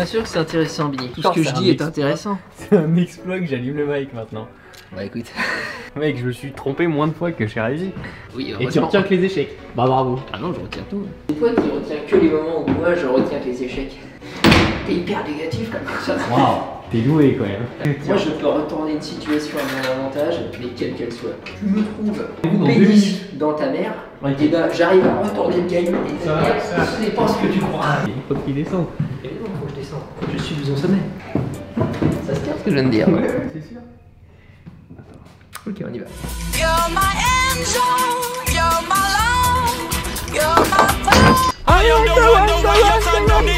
Bien sûr que c'est intéressant, Billy. Tout ce que je dis est intéressant. C'est un exploit que j'allume le mic maintenant. Bah écoute. Mec, je me suis trompé moins de fois que j'ai réussi. Oui, et tu retiens que les échecs. Bah bravo. Ah non, je retiens tout. C'est toi qui retiens que les moments où moi je retiens que les échecs. T'es hyper négatif comme personne. Waouh, t'es doué quand même. Moi je peux retourner une situation à mon avantage, mais quelle qu'elle soit. Tu me trouves Dans pénis dans ta mère, Ouais. et bah j'arrive à retourner le game et ce n'est pas ce que tu crois. Il faut qu'il descende. Évidemment, faut que je descends. Je suis au sommet. Ça se tient ce que je viens de dire. Ouais, c'est sûr. Ok, on y va. You're my angel, you're my love, you're my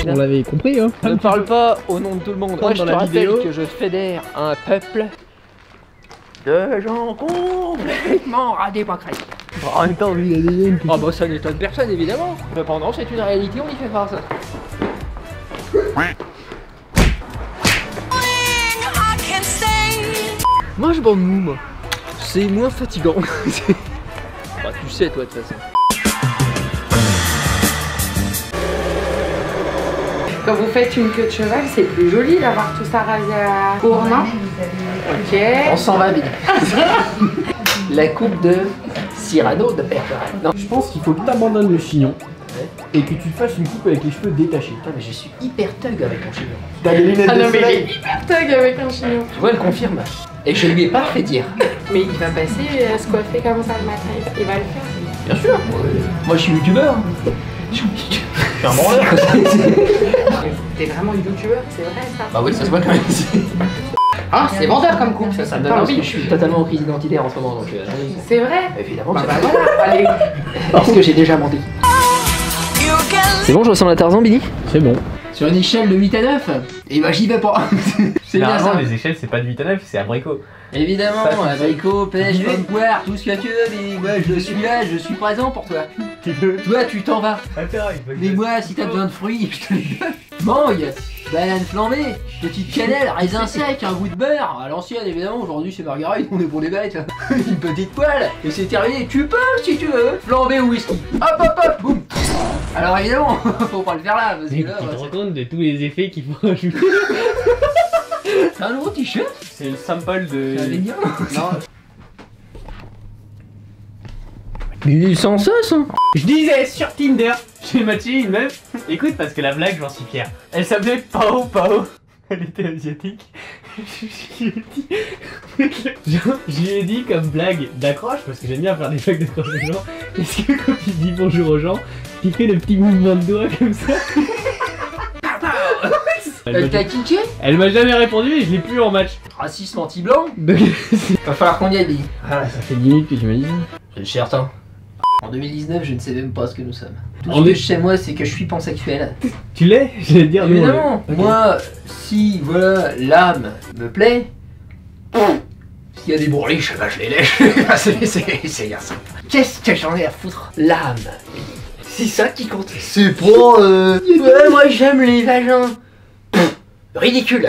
On l'avait compris hein. Ne parle pas au nom de tout le monde. Moi je dans te la rappelle vidéo. que je fédère un peuple de gens complètement radés pâquerettes. En même temps, lui, il a des yens qui... Ah bah ça n'étonne personne évidemment. Cependant c'est une réalité, on y fait face. I can stay. Moi je bande mou moi. C'est moins fatigant. Bah tu sais toi de toute façon. Quand vous faites une queue de cheval, c'est plus joli d'avoir tout ça rasé à court, non? Ok. On s'en va Billy. La coupe de Cyrano de Bergerac. Non. Je pense qu'il faut que tu abandonnes le chignon et que tu te fasses une coupe avec les cheveux détachés. Putain, mais je suis hyper thug avec mon chignon. T'as les lunettes Ah de non, mais il soleil. est hyper thug avec un chignon. Tu vois, elle confirme. Et je lui ai pas fait dire. Mais il va passer à se coiffer comme ça le matin. Il va le faire. Bien sûr. Moi je suis youtubeur. Je suis un branleur. T'es vraiment youtubeur, c'est vrai ça? Bah oui, ça se voit quand même. Ah, c'est vendeur comme coupe. Ça me donne parce que je suis totalement en crise identitaire en ce moment donc C'est vrai? évidemment. Bah voilà, allez. Parce que j'ai déjà menti. You can C'est bon, je ressemble à Tarzan, Billy? C'est bon. Sur une échelle de 8 à 9? Et bah j'y vais pas. C'est bien ça. les échelles, c'est pas de 8 à 9, c'est abricot. Évidemment, Ça, c'est abricot, pêche, Guidé. pomme, poire, tout ce que tu veux, mais moi je suis là, je suis présent pour toi. Toi tu t'en vas. Mais moi si t'as besoin de fruits, je te les donne. Mangue, banane flambée, petite cannelle, raisin sec, un goût de beurre. À l'ancienne évidemment, aujourd'hui c'est margarine, on est pour les bêtes. Une petite poêle, et c'est terminé. Tu peux si tu veux, flambé ou whisky. Hop hop hop, boum. Alors évidemment, faut pas le faire là, parce que Tu là, te bah, rends compte de tous les effets qu'il faut rajouter? c'est un nouveau t-shirt. C'est le sample de... C'est un légume. Non. Mais sans ça, ça. Je disais sur Tinder, j'ai matché une meuf. Écoute, parce que la blague, j'en suis fier. Elle s'appelait Pao Pao. Elle était asiatique. Je lui ai dit comme blague d'accroche, parce que j'aime bien faire des blagues d'accroche aux gens. Est-ce que quand tu dis bonjour aux gens, tu fais le petit mouvement de doigt comme ça? Elle t'a kické? Elle m'a jamais répondu et je l'ai plus en match. Racisme anti-blanc? Donc, Va falloir qu'on y aille, Billy. ah, ça fait 10 minutes que tu m'as dit ça. C'est certain. En 2019, je ne sais même pas ce que nous sommes. Tout En ce que deux- je sais, moi, c'est que je suis pansexuel. Tu l'es? J'allais te dire non. Évidemment. Ok. Moi, si, voilà, l'âme me plaît, s'il y a des bourriches, bah je les lèche. C'est bien simple. Qu'est-ce que j'en ai à foutre? L'âme. C'est ça qui compte. C'est pas, ouais, moi j'aime les vagins. Ridicule.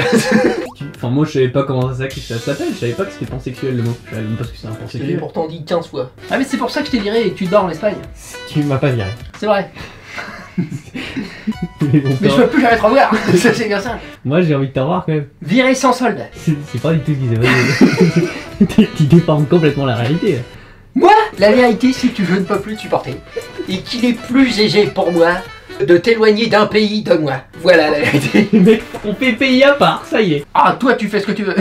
Enfin, moi je savais pas comment ça s'appelle, je savais pas que c'était pansexuel le mot. Je savais même pas ce que c'est un Je te l'ai pansexuel. pourtant dit 15 fois. Ah mais c'est pour ça que je t'ai viré et que tu dors en Espagne. Tu m'as pas viré. C'est vrai. Mais bon, Mais je veux plus jamais te revoir. Ça c'est bien ça. moi j'ai envie de t'avoir quand même. Viré sans solde. C'est pas du tout ce qui s'est passé. Tu déformes complètement la réalité. Moi, la vérité c'est que je ne peux plus te supporter. Et qu'il est plus aisé pour moi de t'éloigner d'un pays de moi. Voilà la vérité. Mec, on fait pays à part, ça y est. Ah, toi tu fais ce que tu veux.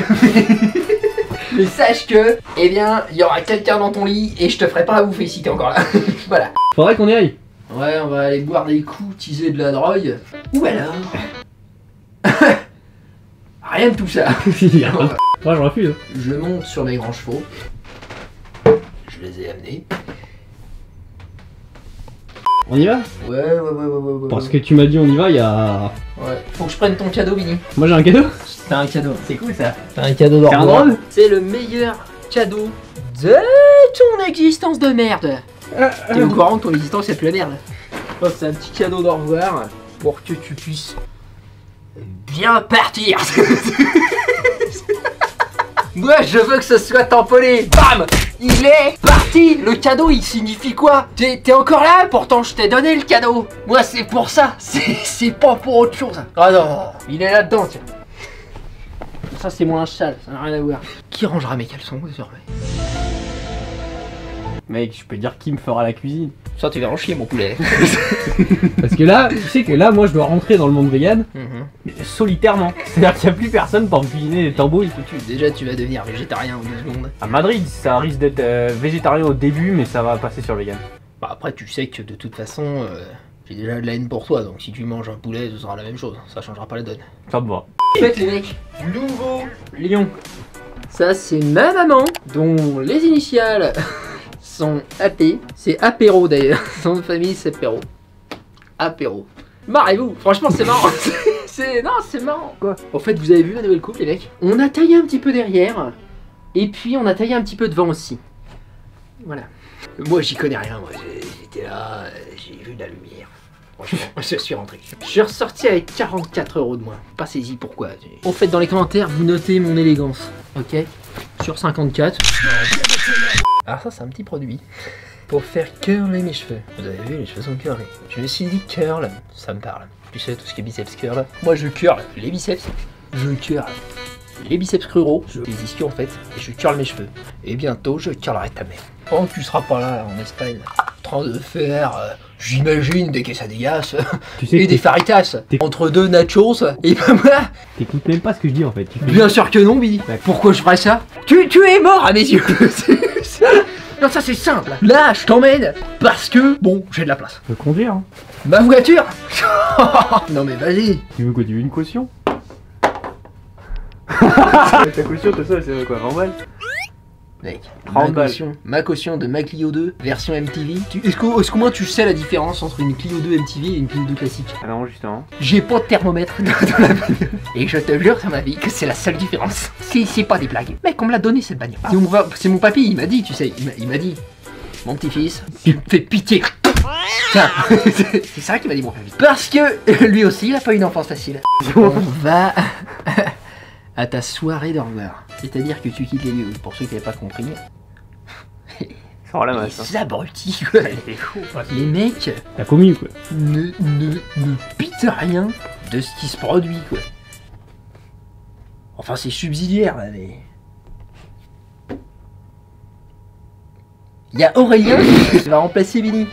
Mais sache que, eh bien, il y aura quelqu'un dans ton lit et je te ferai pas à bouffer si t'es encore là. Voilà. Faudrait qu'on y aille. Ouais, on va aller boire des coups, teaser de la drogue. Ou alors... Rien de tout ça. Moi je refuse. Je monte sur mes grands chevaux. Je les ai amenés. On y va? Ouais. Parce que tu m'as dit on y va, il y a... Ouais. Faut que je prenne ton cadeau, Vinny. Moi j'ai un cadeau. T'as un cadeau. C'est cool ça. T'as un cadeau C'est un d'or. drone? C'est le meilleur cadeau de ton existence de merde. T'es au courant que ton existence c'est plus la merde. Oh, c'est un petit cadeau d'au revoir pour que tu puisses bien partir. Moi je veux que ce soit tamponné. Bam! Il est parti. Le cadeau il signifie quoi? T'es encore là? Pourtant je t'ai donné le cadeau. Moi c'est pour ça. C'est pas pour autre chose. Ah non, il est là-dedans tiens. Ça c'est mon linge sale, ça n'a rien à voir. Qui rangera mes caleçons désormais? Mec, je peux dire qui me fera la cuisine. Ça tu vas en chier mon poulet. Parce que là, tu sais que là, moi je dois rentrer dans le monde vegan, mais solitairement. C'est-à-dire qu'il n'y a plus personne pour me cuisiner des tambouilles. Déjà tu vas devenir végétarien en 2 secondes. À Madrid, ça risque d'être végétarien au début, mais ça va passer sur vegan. Bah après tu sais que de toute façon, j'ai déjà de la haine pour toi, donc si tu manges un poulet, ce sera la même chose. Ça changera pas la donne. Ça me va. Faites les mecs, nouveau lion. Ça c'est ma maman, dont les initiales sont AP. C'est Apéro d'ailleurs. Son nom de famille c'est Apéro. Apéro. Marrez-vous, franchement c'est marrant. c'est marrant quoi. En fait vous avez vu la nouvelle coupe les mecs? On a taillé un petit peu derrière. Et puis on a taillé un petit peu devant aussi. Voilà. Moi j'y connais rien, moi j'étais là, j'ai vu de la lumière. Franchement, je suis rentré. Je suis ressorti avec 44 € de moins. Passez-y, pourquoi? En fait, dans les commentaires, vous notez mon élégance. Ok? Sur 54. Alors ça, c'est un petit produit pour faire curler mes cheveux. Vous avez vu, les cheveux sont curlés. Je me suis dit curl, ça me parle. Tu sais, tout ce qui est biceps curl. Moi, je curl les biceps. Je curl les biceps cruraux. Je les ischios en fait. Et je curl mes cheveux. Et bientôt, je curlerai ta mère. Oh, tu seras pas là en Espagne. En train de faire, j'imagine, des quesadillas tu sais et des faritas. Entre 2 nachos. Et ben voilà. T'écoutes même pas ce que je dis en fait. Bien sûr que non, Billy. Pourquoi je ferais ça? Tu es mort à mes yeux. Non, ça c'est simple. Là, je t'emmène parce que, bon, j'ai de la place. Tu peux conduire hein. Ma voiture. Non mais vas-y. Tu veux quoi? Tu veux une caution? Ta caution, tout ça, c'est quoi? 20 balles? Mec, 30 balles. Ma caution de ma Clio 2 version MTV. Est-ce qu'au moins tu sais la différence entre une Clio 2 MTV et une Clio 2 classique? Ah non, justement. J'ai pas de thermomètre dans la bagnole. Et je te jure sur ma vie que c'est la seule différence. C'est pas des blagues. Mec, on me l'a donné cette bagnole. C'est mon papy, il m'a dit, tu sais, il m'a dit, mon petit-fils, tu me fais pitié. Tiens, c'est ça qu'il m'a dit mon papy. Parce que lui aussi, il a pas une enfance facile. On va à ta soirée d'au revoir. C'est-à-dire que tu quittes les lieux, pour ceux qui n'avaient pas compris. Ça rend la masse. Les abrutis, quoi. Les mecs. T'as commis, quoi. Ne pitent rien de ce qui se produit, quoi. Enfin, c'est subsidiaire, là, mais. Il y a Aurélien qui va remplacer Billy.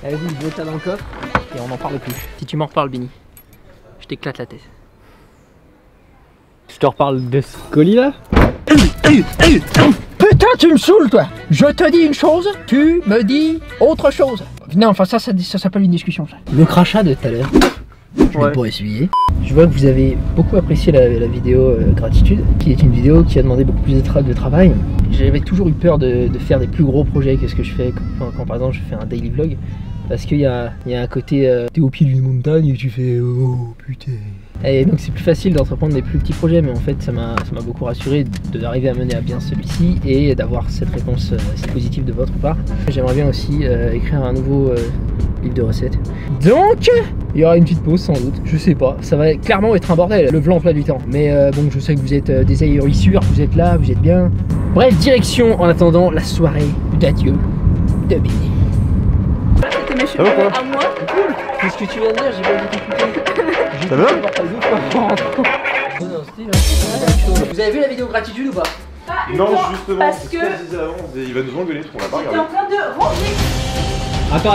Vas-y, mets ça dans le coffre et on n'en parle plus. Si tu m'en reparles, Billy, je t'éclate la tête. Je te reparle de ce colis là? Putain, tu me saoules, toi! Je te dis une chose, tu me dis autre chose. Non, enfin, ça s'appelle une discussion, ça. Le crachat de tout à l'heure, je vais pas essuyer. Je vois que vous avez beaucoup apprécié la vidéo gratitude, qui est une vidéo qui a demandé beaucoup plus de travail. J'avais toujours eu peur de faire des plus gros projets que ce que je fais quand par exemple je fais un daily vlog. Parce qu'il y a un côté, t'es au pied d'une montagne et tu fais oh putain. Et donc c'est plus facile d'entreprendre des plus petits projets, mais en fait ça m'a beaucoup rassuré d'arriver à mener à bien celui-ci et d'avoir cette réponse si positive de votre part. J'aimerais bien aussi écrire un nouveau livre de recettes. Donc il y aura une petite pause sans doute, je sais pas, ça va clairement être un bordel, le vlan emploi du temps. Mais bon, je sais que vous êtes des ahurissures, vous êtes là, vous êtes bien. Bref, direction en attendant la soirée d'adieu de Billy. C'était mes cheveux à moi. Qu'est-ce que tu viens de dire? J'ai pas du tout écouté. Ça va? Vous avez vu la vidéo gratitude ou pas? Non, justement, parce c'est ce que- qu'on disait avant, il va nous engueuler parce qu'on l'a pas J'étais en regardé. train de ranger. Attends,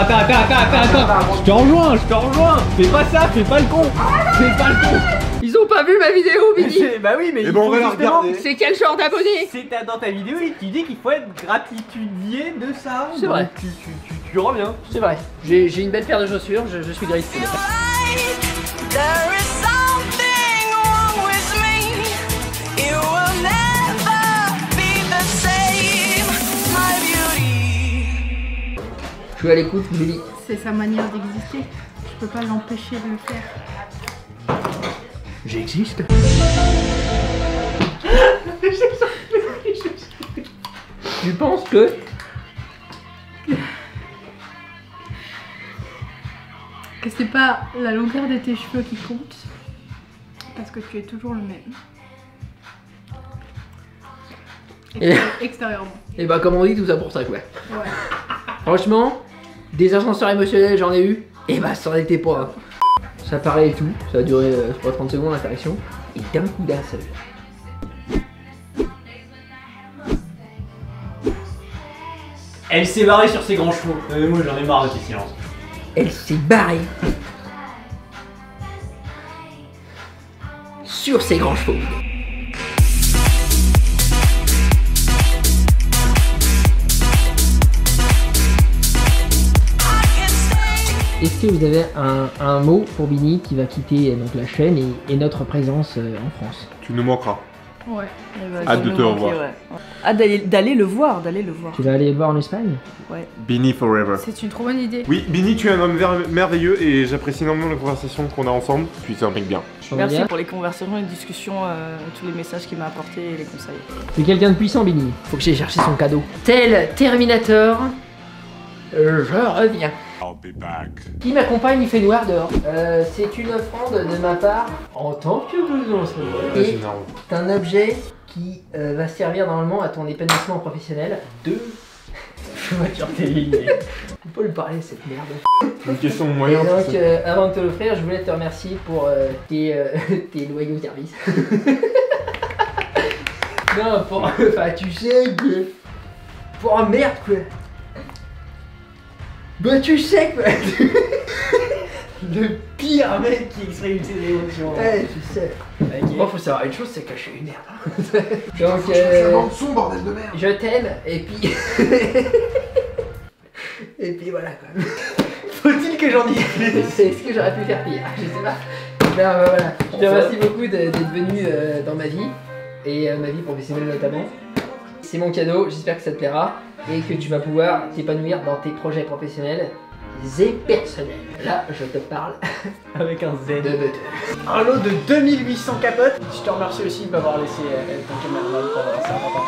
je te rejoins. Fais pas ça, fais pas le con. Fais pas le con. Ils ont pas vu ma vidéo, Billy. Bah oui, mais Eh ben on va la regarder. C'est quel genre d'abonné? C'est dans ta vidéo et tu dis qu'il faut être gratitudier de ça. C'est vrai. Donc, tu reviens. C'est vrai. J'ai une belle paire de chaussures, je suis grateful. There is something wrong with me. You will never be the same, my beauty. Je suis à l'écoute, Billy. C'est sa manière d'exister. Je peux pas l'empêcher de le faire. J'existe. Tu penses que... Que c'est pas la longueur de tes cheveux qui compte. Parce que tu es toujours le même. Extérieurement. Et bah comme on dit, tout ça pour ça quoi. Ouais. Franchement, des ascenseurs émotionnels j'en ai eu, et bah ça en était pas un. Ça parlait et tout, ça a duré je crois 30 secondes l'interaction, et d'un coup d'un seul. Elle s'est barrée sur ses grands chevaux. Moi j'en ai marre de tes silences. Elle s'est barrée sur ses grands chevaux. Est-ce que vous avez un mot pour Bini qui va quitter donc, la chaîne et notre présence en France? Tu nous manqueras. Ouais. Hâte de te revoir. Hâte d'aller le voir, Tu vas aller le voir en Espagne? Ouais. Bini forever. C'est une trop bonne idée. Oui, Bini, tu es un homme merveilleux et j'apprécie énormément la conversation qu'on a ensemble. Puis c'est un mec bien. Merci pour les conversations, les discussions, tous les messages qu'il m'a apportés et les conseils. C'est quelqu'un de puissant, Bini. Faut que j'aille chercher son cadeau. Tel Terminator, je reviens. I'll be back. Qui m'accompagne, il fait noir dehors. C'est une offrande de ma part en tant que blouson. Et c'est un objet qui va servir normalement à ton épanouissement professionnel de voiture télévisée. On peut lui parler cette merde. Une question de Et moyen. donc avant de te l'offrir, je voulais te remercier pour tes loyaux services. Non, pour... Enfin tu sais que... Pour un merde quoi. Bah tu sais quoi. Le pire mec qui exprime ses émotions. Ouais, je sais. Okay. Moi faut savoir une chose, c'est que je suis une merde. Donc son bordel de merde. je t'aime et puis... et puis voilà quoi. Faut-il que j'en dise plus? C'est ce que j'aurais pu faire pire, je sais pas. Non, bah, voilà. Je te remercie beaucoup d'être venu dans ma vie. Et ma vie professionnelle notamment. C'est mon cadeau, j'espère que ça te plaira. Et que tu vas pouvoir t'épanouir dans tes projets professionnels et personnels. Là, je te parle Avec un Z. de butter. Un lot de 2800 capotes. Je te remercie aussi de m'avoir laissé ton caméraman pendant ça longtemps.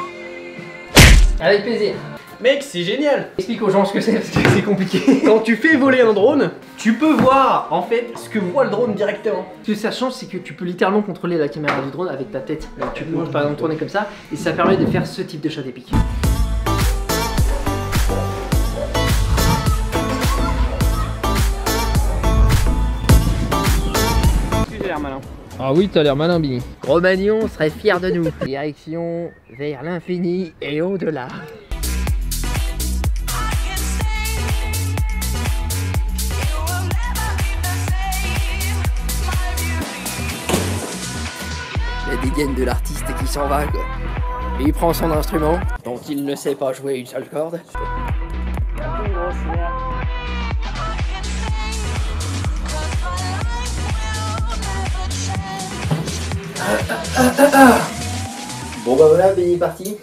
Avec plaisir. Mec, c'est génial. Explique aux gens ce que c'est parce que c'est compliqué. Quand tu fais voler un drone, tu peux voir en fait ce que voit le drone directement. Ce que ça change, c'est que tu peux littéralement contrôler la caméra du drone avec ta tête. Donc, tu peux par exemple tourner comme ça et ça permet de faire ce type de shot épique. J'ai l'air malin. Ah oui, t'as l'air malin, Bini. Romagnon serait fier de nous. Direction vers l'infini et au-delà. La dégaine de l'artiste qui s'en va, quoi. Et il prend son instrument, dont il ne sait pas jouer une seule corde. Bon bah voilà, Bini est parti.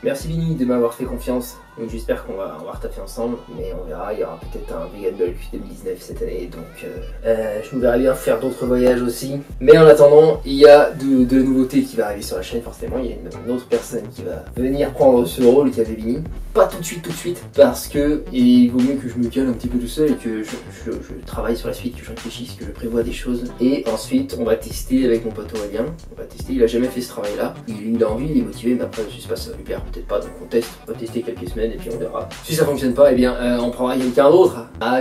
Merci Bini de m'avoir fait confiance. Donc j'espère qu'on va retaffer ensemble, mais on verra, il y aura peut-être un Vegan Bulk 2019 cette année, donc je me verrai bien faire d'autres voyages aussi. Mais en attendant, il y a de la nouveauté qui va arriver sur la chaîne forcément, il y a une autre personne qui va venir prendre ce rôle qu'avait Bini. Pas tout de suite, parce que il vaut mieux que je me calme un petit peu tout seul et que je travaille sur la suite, que je réfléchisse, que je prévois des choses. Et ensuite, on va tester avec mon pote Aurélien, on va tester, il a jamais fait ce travail là, il a envie, il est motivé, mais après je sais pas si ça va lui plaire, peut-être pas, donc on teste, on va tester quelques semaines et puis on verra. Si ça fonctionne pas, eh bien on prendra quelqu'un d'autre. Ah,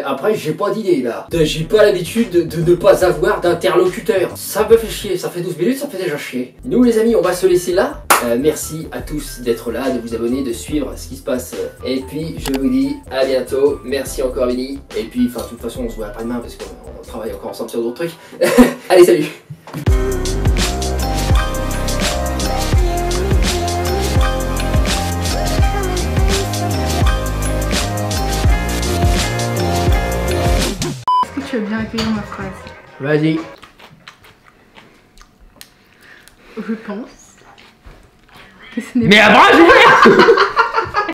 après j'ai pas d'idée là. J'ai pas l'habitude de ne pas avoir d'interlocuteur. Ça me fait chier, ça fait 12 minutes, ça fait déjà chier. Nous les amis, on va se laisser là. Merci à tous d'être là, de vous abonner, de suivre ce qui se passe. Et puis je vous dis à bientôt. Merci encore Bini. Et puis enfin de toute façon on se voit après-demain parce qu'on travaille encore ensemble sur d'autres trucs. Allez salut. Est-ce que tu veux bien accueillir ma phrase? Vas-y. Je pense que ce n'est Mais à bras ouverts.